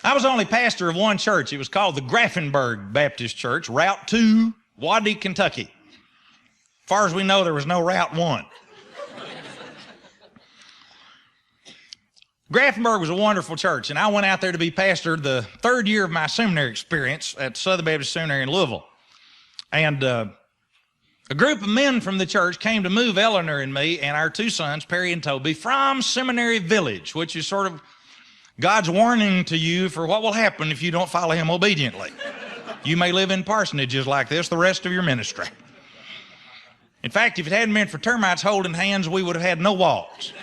I was only pastor of one church. It was called the Grafenberg Baptist Church, Route 2, Waddy, Kentucky. As far as we know, there was no Route 1. Grafenberg was a wonderful church, and I went out there to be pastor the third year of my seminary experience at Southern Baptist Seminary in Louisville. And a group of men from the church came to move Eleanor and me and our two sons, Perry and Toby, from Seminary Village, which is sort of God's warning to you for what will happen if you don't follow him obediently. You may live in parsonages like this the rest of your ministry. In fact, if it hadn't been for termites holding hands, we would have had no walls.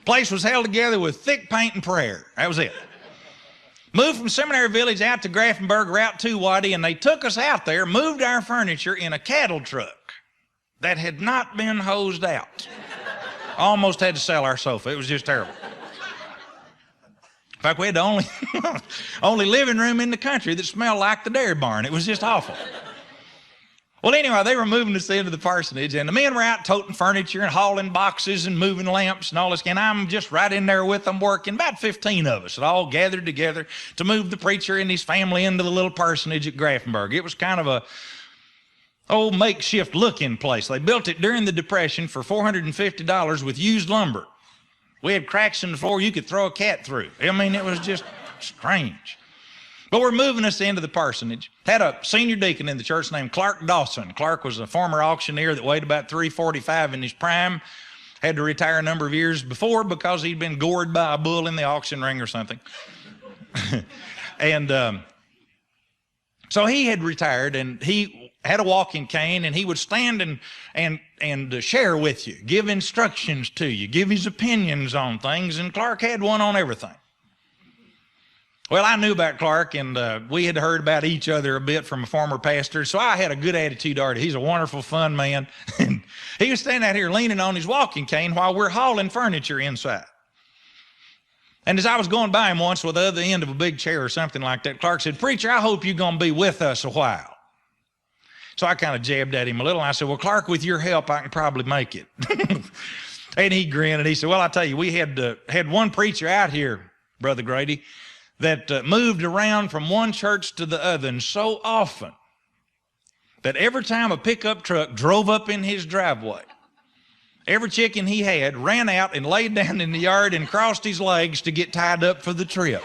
Place was held together with thick paint and prayer. That was it. Moved from Seminary Village out to Grafenberg, Route 2 Waddy, and they took us out there, moved our furniture in a cattle truck that had not been hosed out. Almost had to sell our sofa. It was just terrible. In fact, we had the only living room in the country that smelled like the dairy barn. It was just awful. Well, anyway, they were moving us into the parsonage, and the men were out toting furniture and hauling boxes and moving lamps and all this, and I'm just right in there with them working. About 15 of us had all gathered together to move the preacher and his family into the little parsonage at Grafenberg. It was kind of a old makeshift looking place. They built it during the Depression for $450 with used lumber. We had cracks in the floor you could throw a cat through. I mean, it was just strange. But we're moving us into the parsonage. Had a senior deacon in the church named Clark Dawson. Clark was a former auctioneer that weighed about 345 in his prime. Had to retire a number of years before because he'd been gored by a bull in the auction ring or something. And so he had retired, and he had a walking cane, and he would stand and share with you, give instructions to you, give his opinions on things, and Clark had one on everything. Well, I knew about Clark, and we had heard about each other a bit from a former pastor, so I had a good attitude toward him. He's a wonderful, fun man. And he was standing out here leaning on his walking cane while we're hauling furniture inside. And as I was going by him once with the other end of a big chair or something like that, Clark said, "Preacher, I hope you're going to be with us a while." So I kind of jabbed at him a little, and I said, "Well, Clark, with your help, I can probably make it." And he grinned, and he said, "Well, I tell you, we had one preacher out here, Brother Grady, that moved around from one church to the other, and so often that every time a pickup truck drove up in his driveway, every chicken he had ran out and laid down in the yard and crossed his legs to get tied up for the trip."